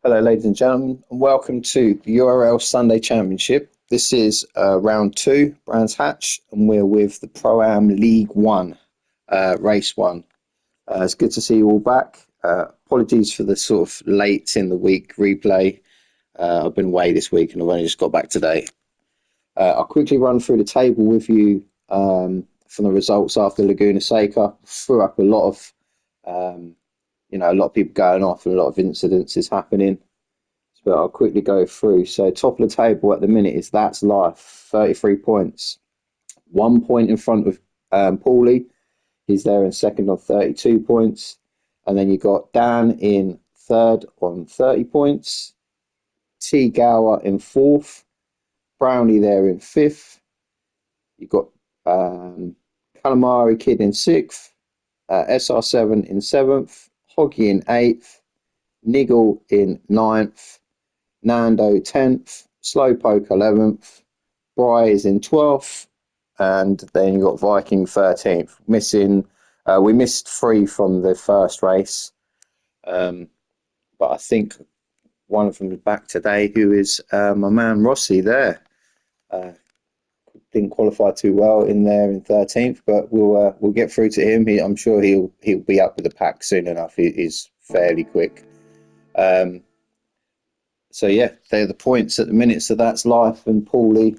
Hello, ladies and gentlemen, and welcome to the URL Sunday Championship. This is round two, Brands Hatch, and we're with the Pro-Am League One, race one. It's good to see you all back. Apologies for the sort of late in the week replay. I've been away this week and I've only just got back today. I'll quickly run through the table with you from the results after Laguna Seca. Threw up a lot of a lot of people going off and a lot of incidences happening. But I'll quickly go through. So top of the table at the minute is That's Life, 33 points. 1 point in front of Paulie. He's there in second on 32 points. And then you got Dan in third on 30 points. T. Gower in fourth. Brownie there in fifth. You got Calamari Kid in sixth. SR7 in seventh. Hoggy in eighth. Niggle in ninth. Nando 10th, Slowpoke 11th, Bry is in 12th, and then you got Viking 13th. We missed 3 from the first race, but I think one of them is back today, who is my man Rossi there. Didn't qualify too well in there in 13th, but we'll get through to him. I'm sure he'll be up with the pack soon enough. He's fairly quick. So yeah, they're the points at the minute. So That's Life and Paulie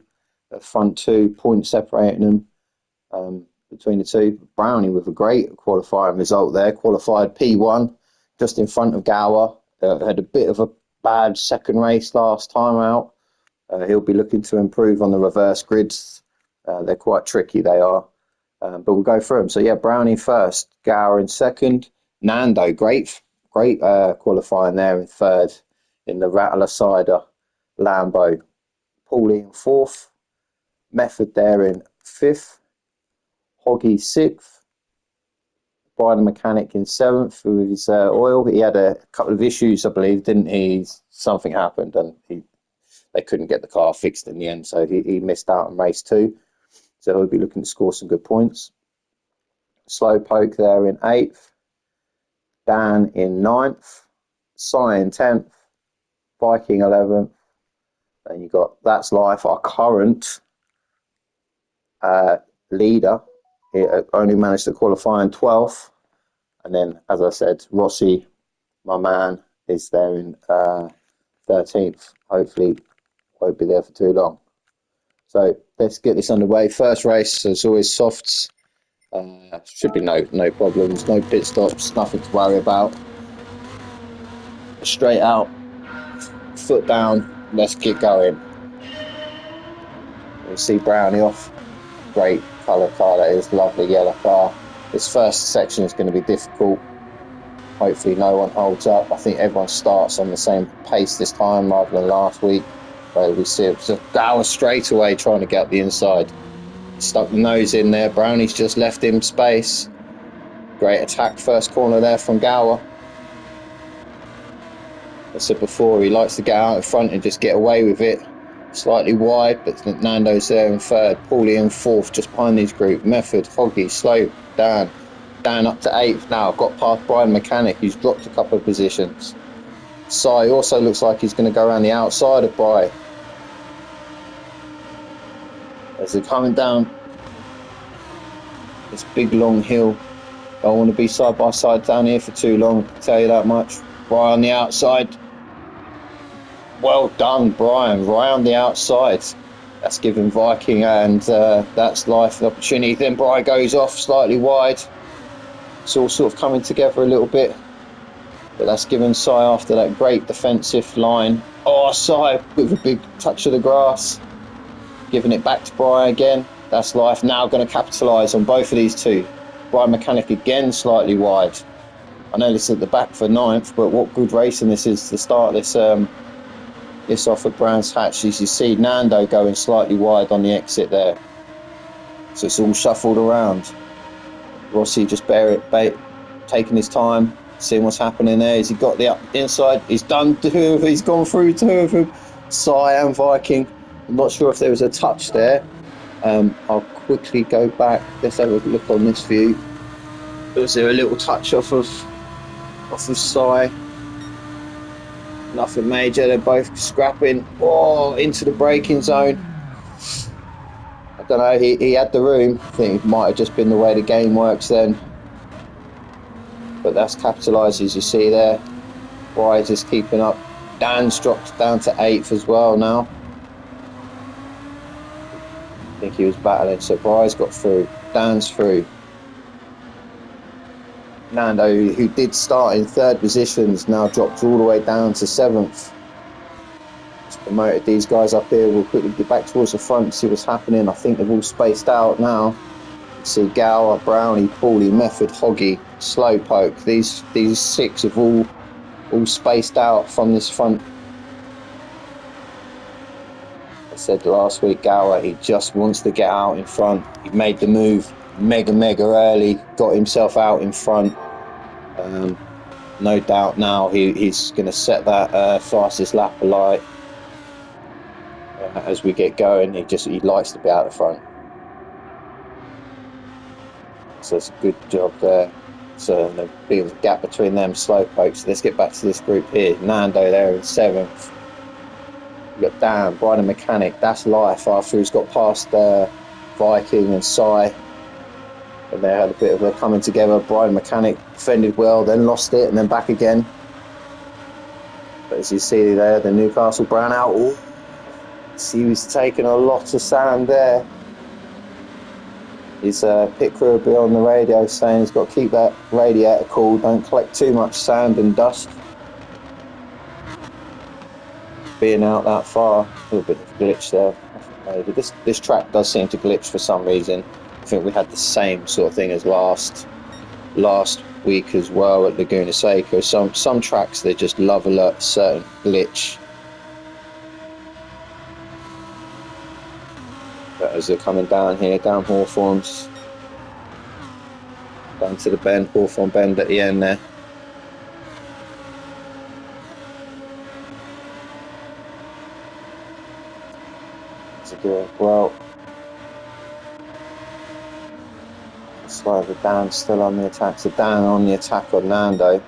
at front 2, points separating them between the two. Brownie with a great qualifying result there, qualified P1 just in front of Gower. Had a bit of a bad second race last time out. He'll be looking to improve on the reverse grids. They're quite tricky, they are. But we'll go through them. So yeah, Brownie first, Gower in second. Nando, great qualifying there in third in the Rattler Cider Lambo. Paulie in fourth. Method there in fifth. Hoggy sixth. Brian Mechanic in seventh with his oil. He had a couple of issues, I believe, didn't he? Something happened and they couldn't get the car fixed in the end, so he missed out on race 2. So he'll be looking to score some good points. Slowpoke there in 8th. Dan in 9th. Cy in 10th. Viking 11th. Then you got That's Life, our current leader. He only managed to qualify in 12th. And then, as I said, Rossi, my man, is there in 13th. Hopefully won't be there for too long. So let's get this underway. First race, so it's always softs. Should be no problems, no pit stops, nothing to worry about. Straight out, foot down, let's get going. You see Brownie off. Great colour car that is, lovely yellow car. This first section is going to be difficult. Hopefully no one holds up. I think everyone starts on the same pace this time rather than last week, where we see it just Gower straight away trying to get up the inside. Stuck the nose in there. Brownie's just left him space. Great attack first corner there from Gower. I said before, he likes to get out in front and just get away with it. Slightly wide, but Nando's there in third. Paulie in fourth, just behind his group. Method, Hoggy, Slow, Dan. Dan up to 8th now. Got past Brian Mechanic, who's dropped a couple of positions. Cy also looks like he's going to go around the outside of Bry. As they're coming down this big long hill. Don't want to be side by side down here for too long, I'll tell you that much. Bry on the outside. Well done, Brian, right on the outside. That's giving Viking and That's Life the opportunity. Then Bry goes off slightly wide. It's all sort of coming together a little bit. But that's given Cy after that great defensive line. Oh, Cy with a big touch of the grass. Giving it back to Bry again. That's Life now going to capitalise on both of these two. Brian Mechanic again slightly wide. I know this is at the back for 9th, but what good racing this is to start this off at Brands Hatch. As you see Nando going slightly wide on the exit there. So it's all shuffled around. Rossi just taking his time, seeing what's happening there. Has he got the inside? He's done 2 of them. He's gone through 2 of them. Cy and Viking. I'm not sure if there was a touch there. I'll quickly go back. Let's have a look on this view. Was there a little touch off of Cy? Nothing major. They're both scrapping. Oh, into the braking zone. I don't know. He had the room. I think it might have just been the way the game works then. But that's capitalised, as you see there. Bry's is keeping up. Dan's dropped down to 8th as well now. I think he was battling. So Bry's got through. Dan's through. Nando, who did start in 3rd position, has now dropped all the way down to 7th. Just promoted these guys up here. We'll quickly get back towards the front, see what's happening. I think they've all spaced out now. You see Gower, Brownie, Paulie, Method, Hoggy, Slowpoke. These 6 have all spaced out from this front. I said last week, Gower, he just wants to get out in front. He made the move mega early, got himself out in front. No doubt now he's going to set that fastest lap alight as we get going. He likes to be out the front. So it's a good job there. So a bit of a gap between them, Slowpoke. So let's get back to this group here. Nando there in 7th. We've got Dan, Brian and Mechanic. That's life after he's got past Viking and Sai. And they had a bit of a coming together. Brian Mechanic defended well, then lost it, and then back again. But as you see there, the Newcastle Brown out. Ooh, he was taking a lot of sand there. His pit crew will be on the radio saying he's got to keep that radiator cool, don't collect too much sand and dust. Being out that far, a little bit of a glitch there. Maybe this track does seem to glitch for some reason. I think we had the same sort of thing as last week as well at Laguna Seca. Some tracks, they just love a certain glitch. But as they're coming down here, down Hawthorns, down to the bend, Hawthorn Bend at the end there. Well, it's like the Dan's still on the attack. So Dan on the attack on Nando.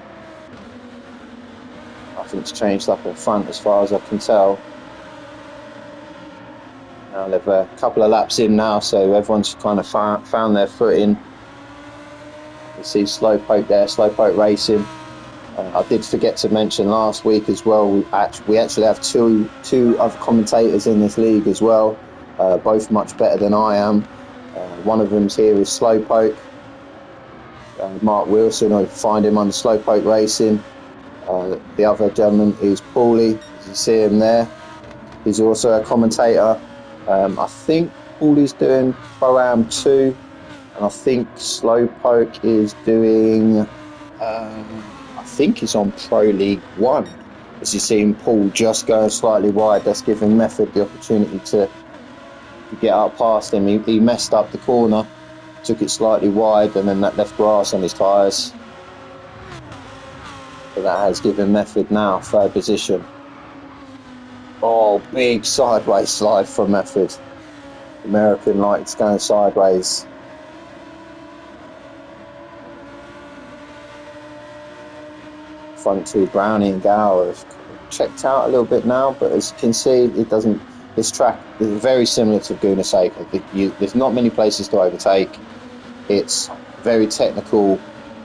Nothing's changed up in front as far as I can tell. Now they've a couple of laps in now, so everyone's kind of found their footing. You see Slowpoke there, Slowpoke Racing. I did forget to mention last week as well, we actually have two other commentators in this league as well, both much better than I am. One of them's here is Slowpoke, Mark Wilson. I find him on Slowpoke Racing. The other gentleman is Paulie, as you see him there. He's also a commentator. I think Paulie's doing Pro-Am 2, and I think Slowpoke is doing... I think he's on Pro League 1. As you see him, Paul just going slightly wide. That's giving Method the opportunity to get up past him. He messed up the corner, took it slightly wide, and then that left grass on his tyres. So that has given Method now 3rd position. Oh, big sideways slide from Method. American lights going sideways. Front 2, Brownie and Gower have checked out a little bit now, but as you can see, it doesn't. This track is very similar to Laguna Seca. There's not many places to overtake. It's very technical.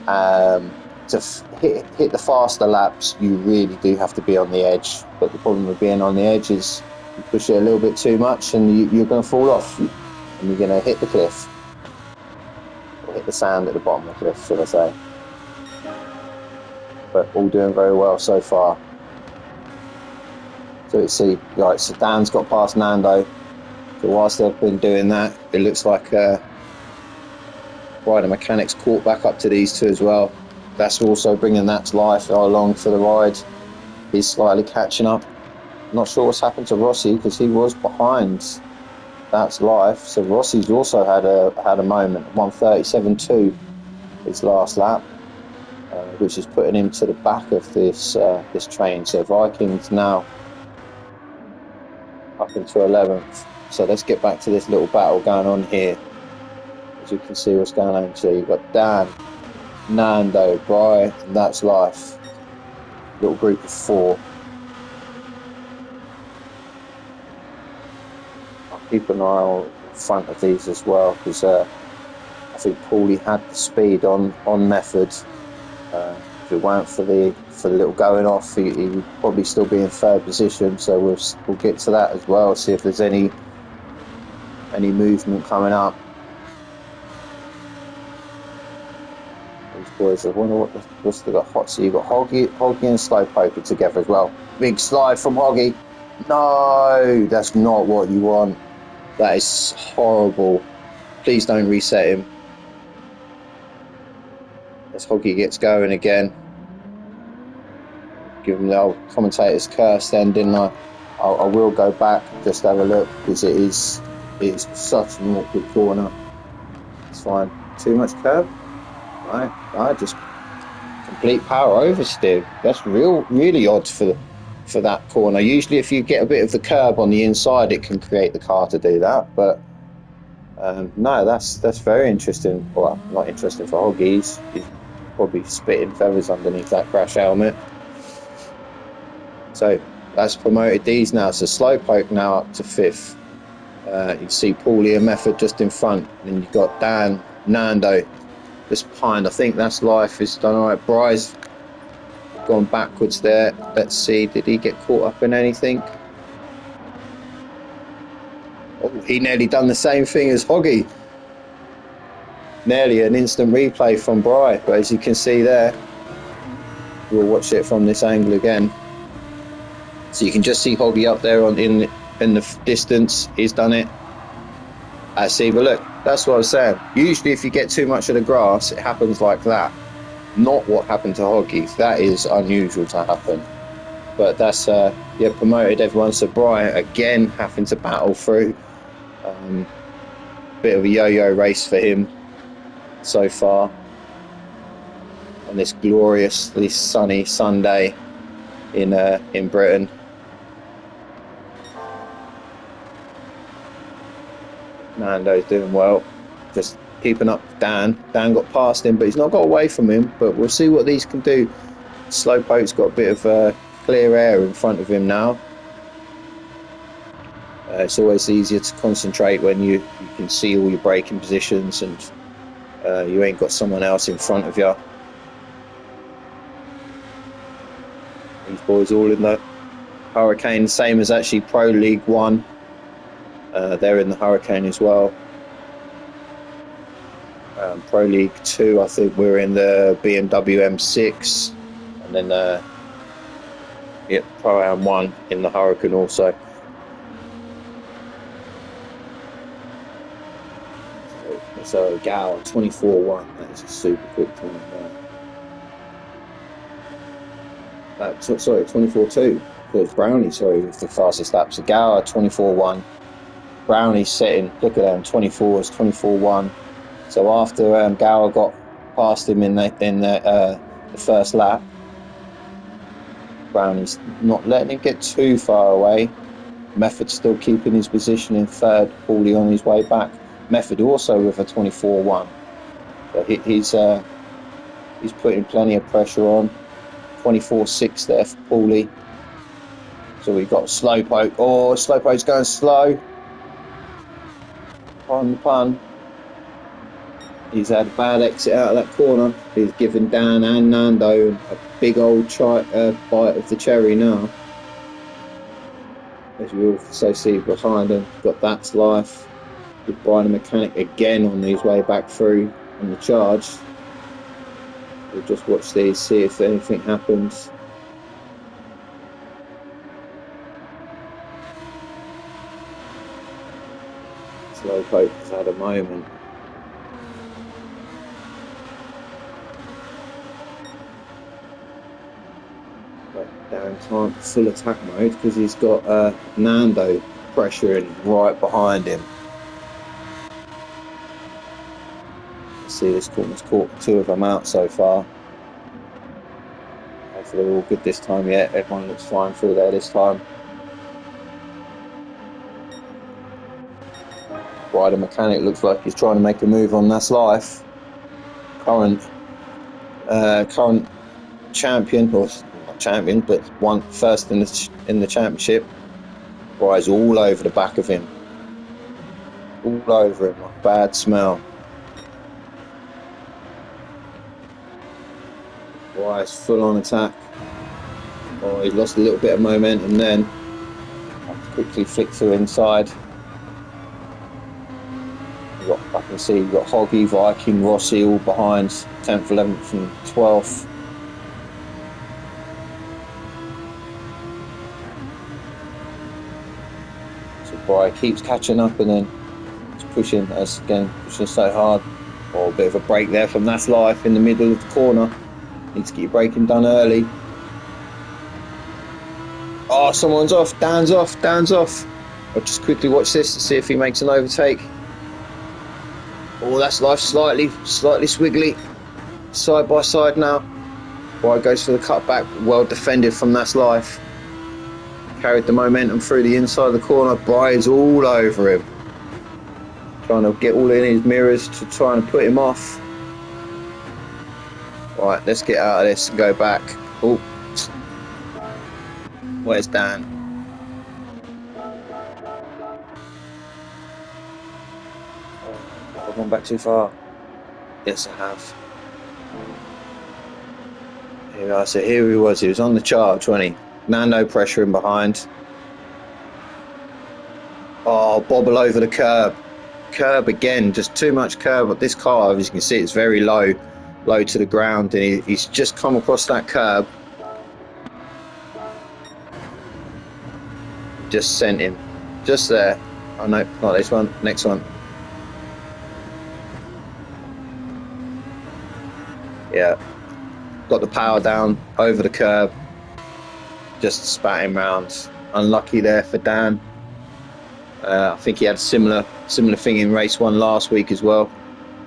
To hit the faster laps, you really do have to be on the edge. But the problem with being on the edge is you push it a little bit too much, and you're going to fall off, and you're going to hit the cliff, or hit the sand at the bottom of the cliff, should I say. But all doing very well so far. So you see, right, so Dan's got past Nando. So whilst they've been doing that, it looks like Rider Mechanics caught back up to these two as well. That's also bringing that to life along for the ride. He's slightly catching up. Not sure what's happened to Rossi because he was behind. That's life. So Rossi's also had a moment. 1:37.2 his last lap. Which is putting him to the back of this train. So Vikings now up into 11th. So let's get back to this little battle going on here. As you can see what's going on. So you've got Dan, Nando, Brian, and that's life. Little group of 4. keep an eye on the front of these as well, because I think Paulie had the speed on Method. If it weren't for the little going off, he would probably still be in third position. So we'll get to that as well. See if there's any movement coming up. These boys, I wonder what's they got hot. So you got Hoggy and Slowpoke together as well. Big slide from Hoggy. No, that's not what you want. That is horrible. Please don't reset him. As Hoggy gets going again. Give him the old commentator's curse then, didn't I? I will go back, just have a look, because it is such an awkward corner. It's fine. Too much curb? Right, just complete power oversteer. That's really odd for that corner. Usually if you get a bit of the curb on the inside, it can create the car to do that, but no, that's very interesting. Well, not interesting for Hoggy. He's probably spitting feathers underneath that crash helmet. So that's promoted these now. So Slowpoke now up to 5th. You see Paulie and Method just in front, and you've got Dan, Nando just behind. I think that's life is done all right. Bry's gone backwards there. Let's see, did he get caught up in anything? Oh, he nearly done the same thing as Hoggy. Nearly an instant replay from Bry, but as you can see there, we'll watch it from this angle again. So you can just see Hoggy up there in the distance. He's done it. See, but look, that's what I was saying. Usually if you get too much of the grass, it happens like that. Not what happened to Hoggy. That is unusual to happen. But that's, promoted everyone. So Brian, again, having to battle through. Bit of a yo-yo race for him so far. On this gloriously sunny Sunday in Britain. Nando's doing well, just keeping up with Dan. Dan got past him, but he's not got away from him. But we'll see what these can do. Slowpoke's got a bit of clear air in front of him now. It's always easier to concentrate when you can see all your braking positions and you ain't got someone else in front of you. These boys all in the Hurricane, same as actually Pro League 1. They're in the Hurricane as well. Pro League 2, I think we're in the BMW M6, and then Pro Am 1 in the Hurricane also. So Gower 24-1, that is a super quick time there. Sorry, 24-2. Because Brownie, with the fastest lap. So Gower 24-1. Brownie sitting, look at them, 24s, 24-1. So after Gower got past him in the first lap, Brownie's not letting him get too far away. Method still keeping his position in third, Paulie on his way back. Method also with a 24-1. So he's putting plenty of pressure on. 24-6 there for Paulie. So we've got Slowpoke. Oh, Slowpoke's going slow. Pun. He's had a bad exit out of that corner. He's given Dan and Nando a big old bite of the cherry now. As you also see behind him, got That's Life. With Brian the Mechanic again on his way back through on the charge. We'll just watch these, see if anything happens. Slowpoke has had a moment. But Dan can't full attack mode because he's got Nando pressuring right behind him. See, this corner's caught 2 of them out so far. Hopefully they're all good this time. Yeah, everyone looks fine through there this time. Rider Mechanic looks like he's trying to make a move on That's Life. Current champion, or not champion, but first in the championship. Rider's all over the back of him. all over him, like bad smell. Right, full on attack. Oh, he lost a little bit of momentum then. Quickly flick through inside. I can see you've got Hoggy, Viking, Rossi all behind 10th, 11th and 12th. So Bry keeps catching up and then it's pushing so hard. Oh, a bit of a break there from That's Life in the middle of the corner. Need to get your braking done early. Oh, someone's off. Dan's off. I'll just quickly watch this to see if he makes an overtake. Oh, That's Life slightly swiggly. Side by side now. Bry goes for the cutback. Well defended from That's Life. Carried the momentum through the inside of the corner. Bry is all over him. Trying to get all in his mirrors to try and put him off. Right, let's get out of this and go back. Oh, where's Dan? I've gone back too far. Yes, I have. Here we are. So here he was. He was on the charge, wasn't he? Now no pressure in behind. Oh, bobble over the curb. Curb again, just too much curb. But this car, as you can see, it's very low to the ground, and he's just come across that curb. Just sent him. Just there. Oh no, not this one. Next one. Yeah. Got the power down over the curb. Just spat him round. Unlucky there for Dan. I think he had a similar thing in race 1 last week as well.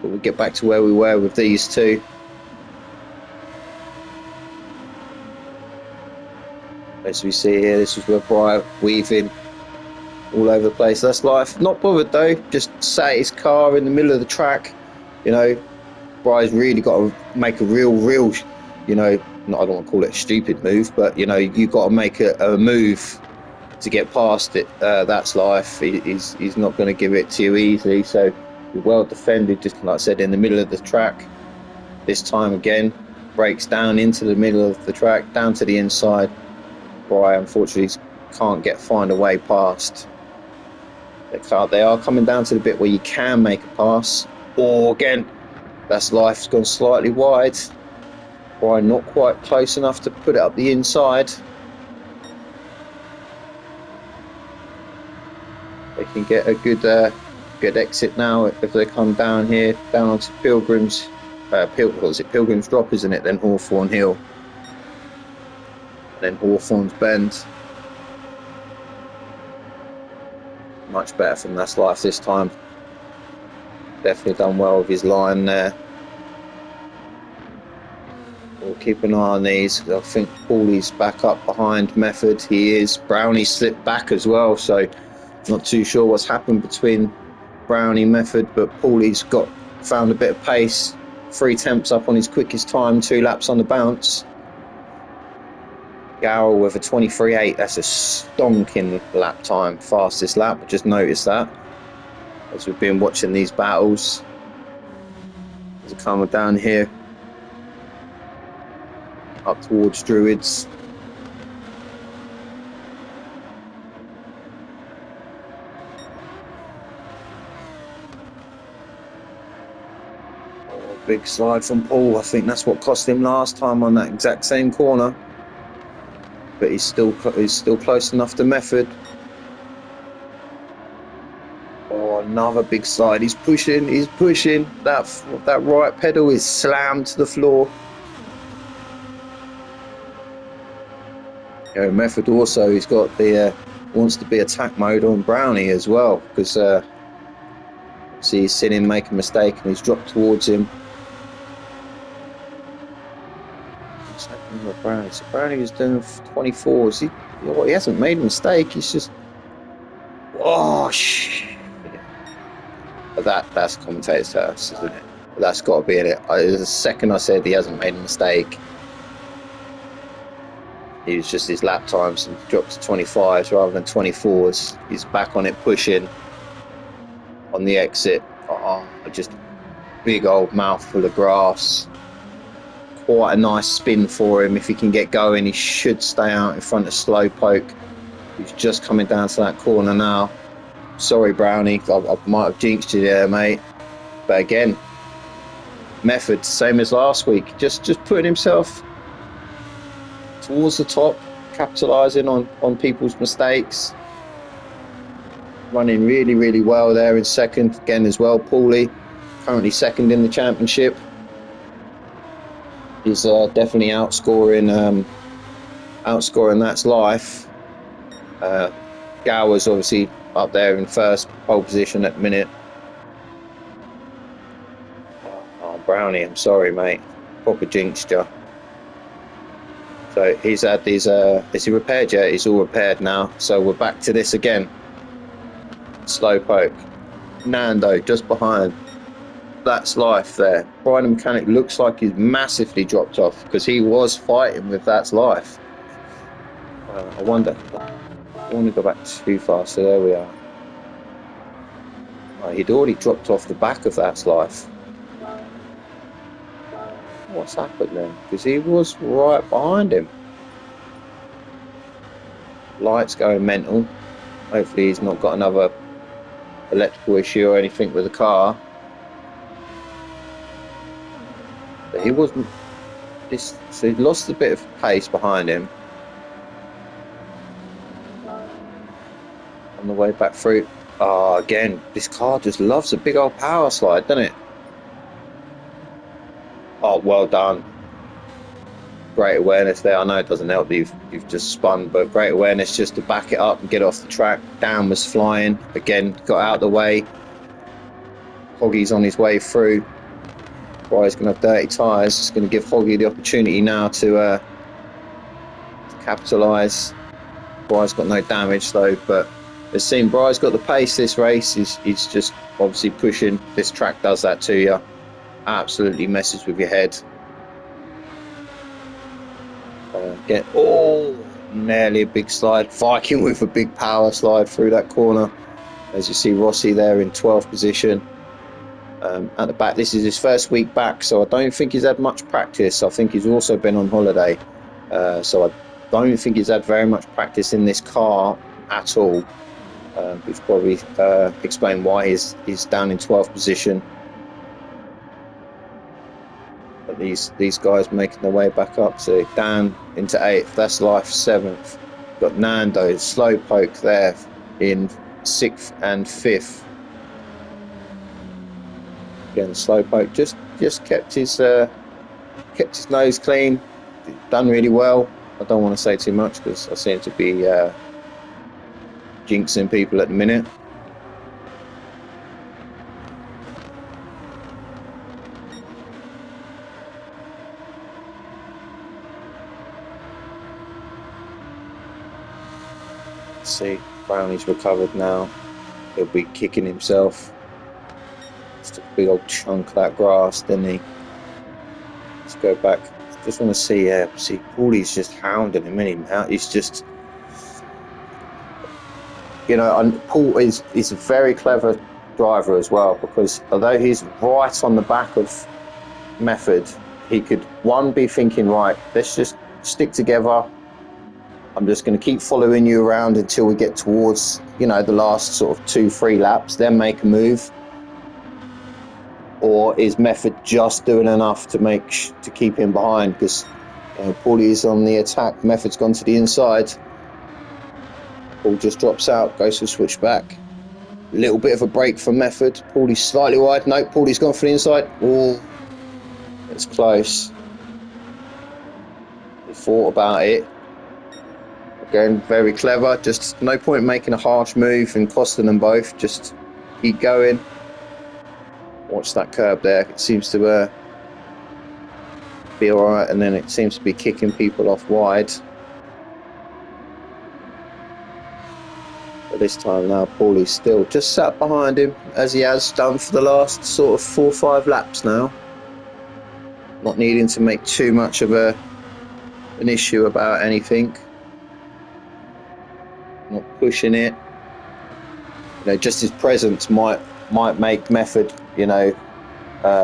But we'll get back to where we were with these two. As we see here, this is where Bry weaving all over the place. That's Life. Not bothered though. Just sat his car in the middle of the track. You know, Bry's really got to make a real, you know, I don't want to call it a stupid move, but you know, you've got to make a move to get past it. That's Life. He's not going to give it to you easily. So you're well defended, just like I said, in the middle of the track. This time again, breaks down into the middle of the track, down to the inside. Bry unfortunately can't find a way past. They are coming down to the bit where you can make a pass. Or again, That's Life's gone slightly wide. Bry not quite close enough to put it up the inside. They can get a good exit now if they come down here, down onto Pilgrim's. Pilgrim's Drop, isn't it? Then Hawthorne Hill. And then Hawthorne's Bend. Much better from That's Life this time. Definitely done well with his line there. We'll keep an eye on these. I think Paulie's back up behind Method. He is. Brownie slipped back as well, so not too sure what's happened between Brownie Method, but Paulie's found a bit of pace. 3 temps up on his quickest time, 2 laps on the bounce. Gower with a 23.8. That's a stonking lap time, fastest lap. I just noticed that as we've been watching these battles. As we come down here up towards Druids. Oh, big slide from Paul. I think that's what cost him last time on that exact same corner. But he's still close enough to Method. Oh, another big slide. He's pushing. That right pedal is slammed to the floor. You know, Method also, he's got the wants to be attack mode on Brownie as well, because see, he's seen him make a mistake and he's dropped towards him. What's happening with Brownie? So Brownie is doing 24s. He hasn't made a mistake. He's just shit. That's commentator's terms, isn't it? That's got to be in it. The second I said he hasn't made a mistake, he was just his lap times and dropped to 25s rather than 24s. He's back on it pushing. on the exit. Oh, just big old mouthful of grass. Quite a nice spin for him. If he can get going, he should stay out in front of Slowpoke. He's just coming down to that corner now. Sorry, Brownie, I might have jinxed you there, mate. But again, method, same as last week. Just putting himself towards the top, capitalising on people's mistakes. Running really, really well there in second. Again as well, Paulie, currently second in the championship. He's definitely outscoring That's Life. Gower's obviously up there in first pole position at the minute. Oh, Brownie, I'm sorry, mate. Proper jinxed you. So he's had these, is he repaired yet? He's all repaired now. So we're back to this again. Slowpoke. Nando just behind. That's Life there. Brian the Mechanic looks like he's massively dropped off because he was fighting with That's Life. I wonder. I want to go back too far, so there we are. Oh, he'd already dropped off the back of That's Life. What's happened then? Because he was right behind him. Light's going mental. Hopefully he's not got another electrical issue or anything with the car. But he wasn't. So he lost a bit of pace behind him. On the way back through. Oh, again, this car just loves a big old power slide, doesn't it? Oh, well done. Great awareness there. I know it doesn't help that you've just spun, but great awareness just to back it up and get off the track. Dan was flying. Again, got out of the way. Hoggy's on his way through. Bry's going to have dirty tyres. It's going to give Hoggy the opportunity now to capitalise. Bry's got no damage though, but as seen, Bry's got the pace this race. He's just obviously pushing. This track does that to you. Absolutely messes with your head. Nearly a big slide. Viking with a big power slide through that corner. As you see, Rossi there in 12th position. At the back, this is his first week back, so I don't think he's had much practice. I think he's also been on holiday, so I don't think he's had very much practice in this car at all, which probably explain why he's down in 12th position. But these guys making their way back up. So Dan into 8th, That's Life 7th. Got Nando, Slowpoke there in 6th and 5th. Again, Slowpoke just kept his nose clean, done really well. I don't want to say too much because I seem to be jinxing people at the minute. See, Brownie's recovered now. He'll be kicking himself. Just a big old chunk of that grass, didn't he? Let's go back. Just want to see, see, Paulie's just hounding him, isn't he? He's just, you know, and Paul is a very clever driver as well, because although he's right on the back of Method, he could, one, be thinking, right, let's just stick together. I'm just going to keep following you around until we get towards, you know, the last sort of 2-3 laps, then make a move. Or is Method just doing enough to keep him behind? Because Paulie is on the attack, Method's gone to the inside. Paul just drops out, goes for switchback. A little bit of a break from Method. Paulie's slightly wide. No, Paulie's gone for the inside. Oh, it's close. He thought about it. Again, very clever. Just no point making a harsh move and costing them both. Just keep going. Watch that curb there. It seems to be all right, and then it seems to be kicking people off wide. But this time now, Paulie's still just sat behind him, as he has done for the last sort of 4 or 5 laps now. Not needing to make too much of an issue about anything. Not pushing it. You know, just his presence might might make method, you know,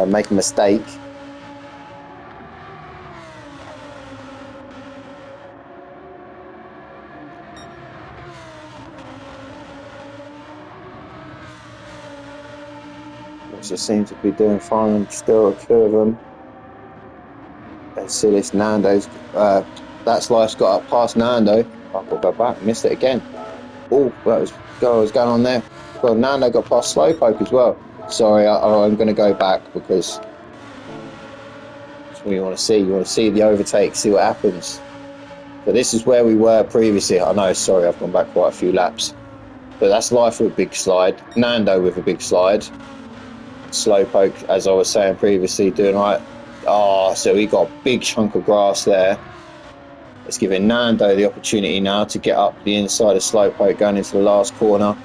make a mistake. Which they seem to be doing fine. Still two of them. Let's see this Nando's. That's life's got up past Nando. I've got to go back. Missed it again. Oh, that was going on there. Well, Nando got past Slowpoke as well. Sorry, I'm going to go back because that's what you want to see. You want to see the overtake, see what happens. So this is where we were previously. I know, sorry, I've gone back quite a few laps. But that's life with a big slide. Nando with a big slide. Slowpoke, as I was saying previously, doing right. Oh, so we got a big chunk of grass there. It's giving Nando the opportunity now to get up the inside of Slowpoke going into the last corner.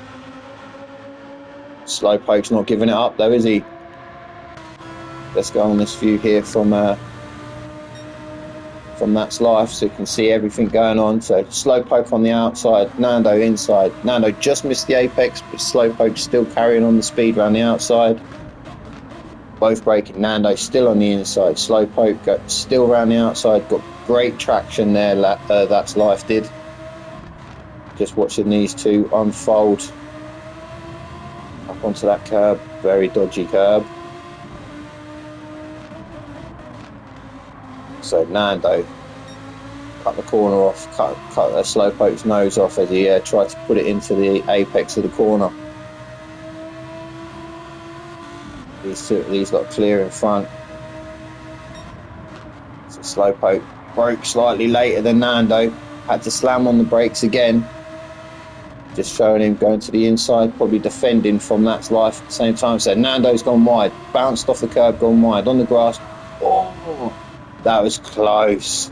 Slowpoke's not giving it up though, is he? Let's go on this view here from That's Life so you can see everything going on. So Slowpoke on the outside, Nando inside. Nando just missed the apex, but Slowpoke's still carrying on the speed around the outside. Both braking. Nando still on the inside. Slowpoke still around the outside. Got great traction there. That's Life did. Just watching these two unfold up onto that curb. Very dodgy curb. So Nando cut the corner off, cut Slowpoke's nose off as he tried to put it into the apex of the corner. These got clear in front. So Slowpoke broke slightly later than Nando. Had to slam on the brakes again. Just showing him going to the inside, probably defending from That's Life at the same time. So Nando's gone wide, bounced off the curb, gone wide on the grass. Oh, that was close.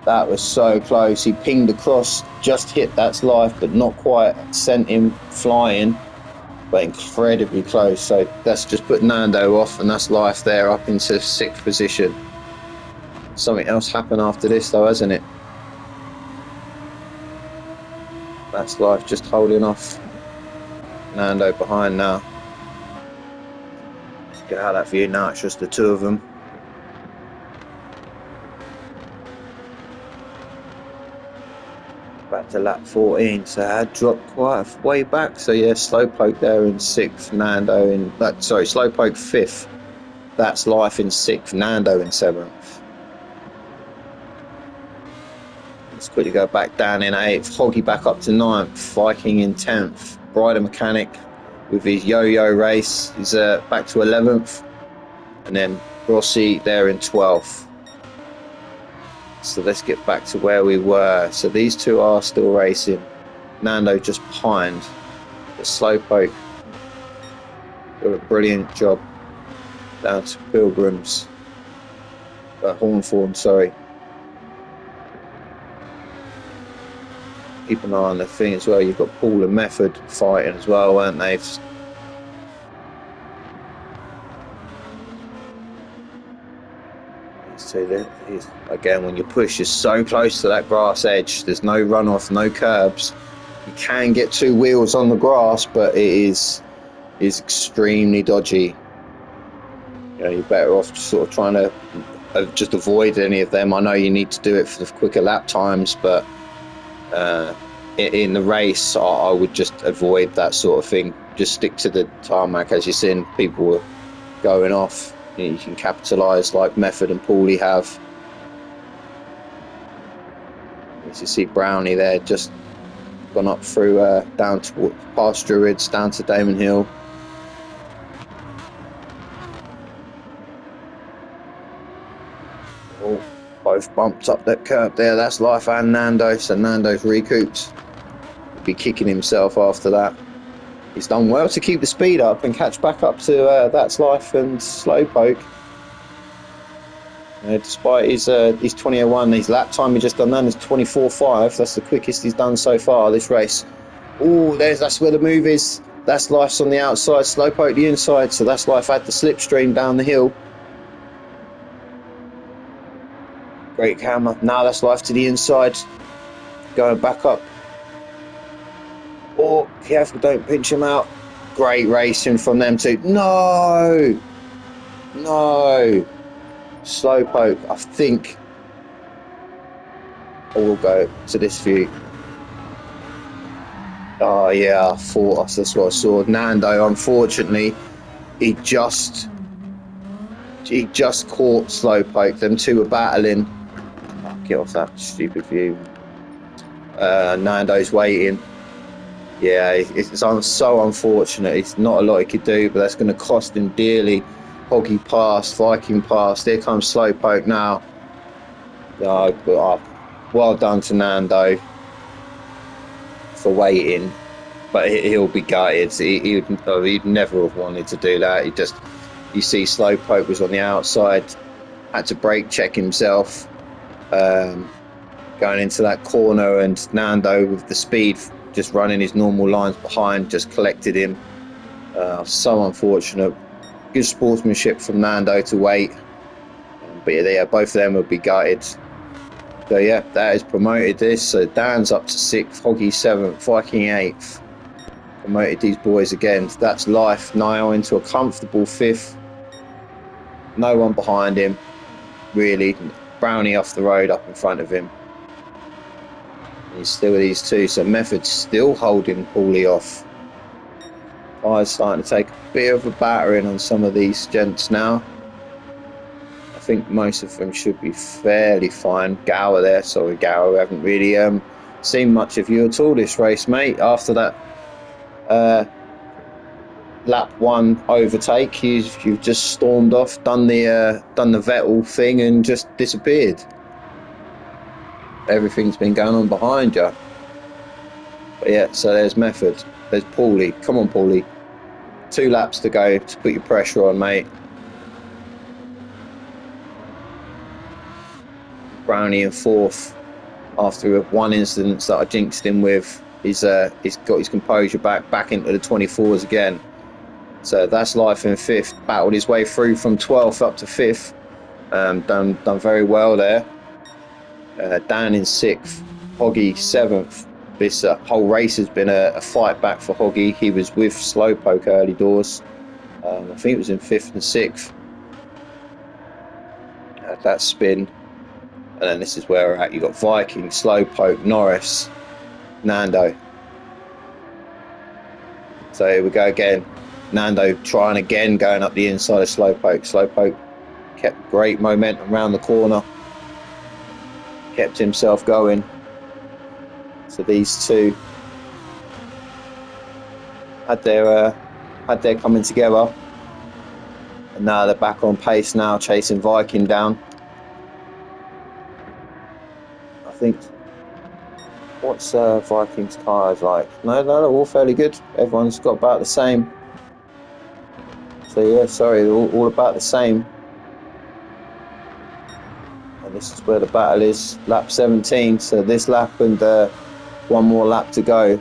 That was so close. He pinged across, just hit That's Life, but not quite sent him flying, but incredibly close. So that's just put Nando off, and That's Life there up into 6th position. Something else happened after this though, hasn't it? That's Life just holding off Nando behind now. Let's get out of that view now. It's just the two of them. Back to lap 14, so I had dropped quite a way back. So yeah, Slowpoke there in 6th, Nando in Slowpoke 5th. That's Life in 6th, Nando in 7th. Let's quickly go back down in 8th. Hoggy back up to 9th. Viking in 10th. Brider Mechanic with his yo-yo race is back to 11th. And then Rossi there in 12th. So let's get back to where we were. So these two are still racing. Nando just pined. The Slowpoke did a brilliant job down to Pilgrims. Hornthorn, sorry. Keep an eye on the thing as well. You've got Paul and Method fighting as well, weren't they? So again, when you push, you're so close to that grass edge. There's no runoff, no curbs. You can get two wheels on the grass, but it is extremely dodgy. You know, you're better off sort of trying to just avoid any of them. I know you need to do it for the quicker lap times, but in the race, I would just avoid that sort of thing. Just stick to the tarmac. As you're seeing, people were going off. You can capitalise like Method and Paulie have. As you see Brownie there, just gone up through down to past Druids, down to Damon Hill. Oh, both bumped up that curb there. That's Life and Nando. So Nando's recouped. He'll be kicking himself after that. He's done well to keep the speed up and catch back up to That's Life and Slowpoke. Despite his 20:01, his lap time he just done then is 24:5. That's the quickest he's done so far this race. Oh, that's where the move is. That's Life's on the outside, Slowpoke the inside. So That's Life had the slipstream down the hill. Great camera. Now That's Life to the inside, going back up. Oh, careful, don't pinch him out. Great racing from them two. No! No! Slowpoke, I think I will go to this view. Oh yeah, I thought that's what I saw. Nando, unfortunately, he just caught Slowpoke. Them two were battling. Oh, get off that stupid view. Nando's waiting. Yeah, it's so unfortunate. It's not a lot he could do, but that's going to cost him dearly. Hoggy passed, Viking passed. Here comes Slowpoke now. Well done to Nando for waiting, but he'll be gutted. He'd never have wanted to do that. You see Slowpoke was on the outside, had to brake check himself going into that corner, and Nando with the speed just running his normal lines behind just collected him. So unfortunate. Good sportsmanship from Nando to wait, but yeah, both of them would be gutted. So yeah, that has promoted this. So Dan's up to 6th, Hoggy 7th, Viking 8th. Promoted these boys again. That's life. Niall into a comfortable 5th. No one behind him, really. Brownie off the road up in front of him. He's still these two. So Method's still holding Paulie off. Tyre's starting to take a bit of a battering on some of these gents now. I think most of them should be fairly fine. Gower there, sorry Gower, we haven't really seen much of you at all this race, mate. After that lap 1 overtake, you've just stormed off, done the Vettel thing, and just disappeared. Everything's been going on behind you. But yeah, so there's Method, there's Paulie. Come on, Paulie. 2 laps to go to put your pressure on, mate. Brownie in 4th after one incident that I jinxed him with. He's got his composure back into the 24s again. So that's life in 5th. Battled his way through from 12th up to 5th. Done very well there. Dan in 6th. Hoggy 7th. This whole race has been a fight back for Hoggy. He was with Slowpoke early doors. I think it was in 5th and 6th. That spin. And then this is where we're at. You've got Viking, Slowpoke, Norris, Nando. So here we go again. Nando trying again, going up the inside of Slowpoke. Slowpoke kept great momentum around the corner. Kept himself going. So these two had their coming together. And now they're back on pace now, chasing Viking down. I think, what's Vikings tyres like? No, they're all fairly good. Everyone's got about the same. So yeah, sorry, they're all about the same. And this is where the battle is, lap 17. So this lap and one more lap to go.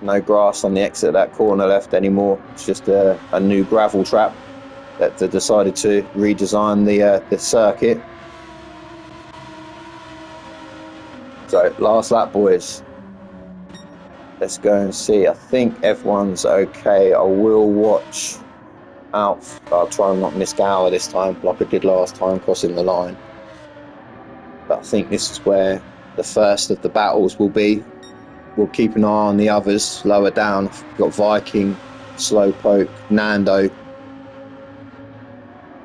No grass on the exit of that corner left anymore. It's just a new gravel trap that they decided to redesign the circuit. So last lap, boys. Let's go and see. I think everyone's okay. I will watch out. I'll try and not miss Gower this time, like I did last time, crossing the line. But I think this is where the first of the battles will be. We'll keep an eye on the others lower down. We've got Viking, Slowpoke, Nando.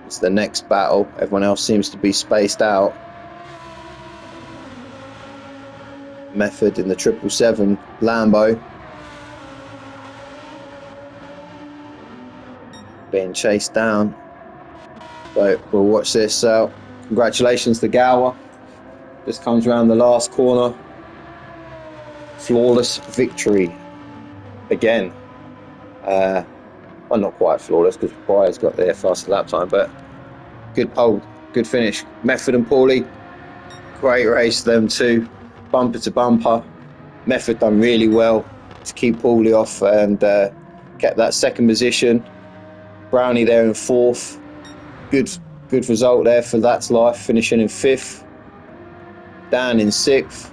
It's the next battle. Everyone else seems to be spaced out. Method in the 777 Lambo. Being chased down. So we'll watch this out. Congratulations to Gower. Just comes around the last corner. Flawless victory. Again. Well, not quite flawless because Briar's got their faster lap time, but good pole, good finish. Method and Paulie. Great race, them two. Bumper to bumper. Method done really well to keep Paulie off and kept that 2nd position. Brownie there in 4th. Good result there for That's Life, finishing in 5th. Dan in 6th.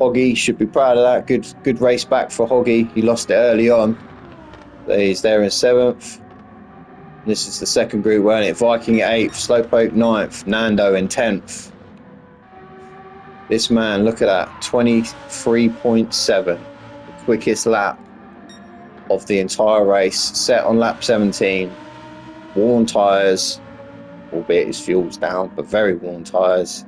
Hoggy should be proud of that. Good race back for Hoggy. He lost it early on. He's there in 7th. This is the second group, weren't it? Viking 8th, Slowpoke 9th, Nando in 10th. This man, look at that, 23.7, the quickest lap of the entire race, set on lap 17. Worn tyres, albeit his fuel's down, but very worn tyres.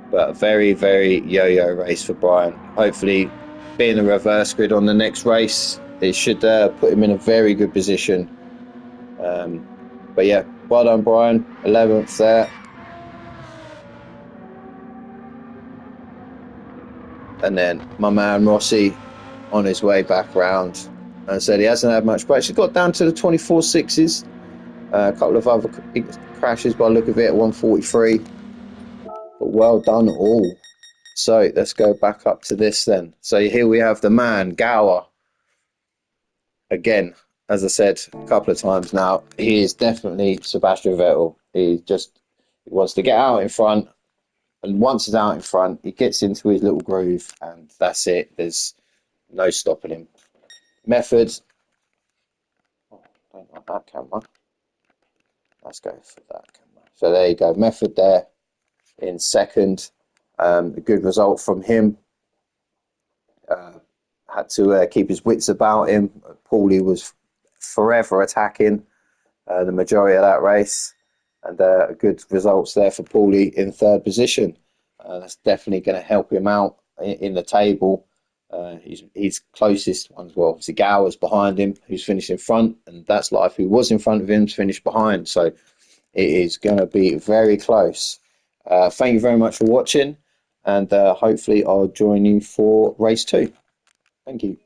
But a very, very yo-yo race for Brian. Hopefully, being a reverse grid on the next race, it should put him in a very good position. But yeah, well done, Brian. 11th there. And then my man Rossi on his way back round. And said he hasn't had much practice. He got down to the 24.6s. A couple of other crashes by the look of it at 143. But well done all. So let's go back up to this then. So here we have the man, Gower. Again, as I said a couple of times now, he is definitely Sebastian Vettel. He wants to get out in front. And once he's out in front, he gets into his little groove and that's it. There's no stopping him. Method. Oh, I don't like that camera. Let's go for that camera. So there you go. Method there in second. A good result from him. Had to keep his wits about him. Paulie was forever attacking the majority of that race. And good results there for Paulie in third position. That's definitely going to help him out in the table. His closest ones, well, obviously Gower's behind him, who's finished in front, and that's Life, who was in front of him, to finish behind. So it is going to be very close. Thank you very much for watching, and hopefully I'll join you for race 2. Thank you.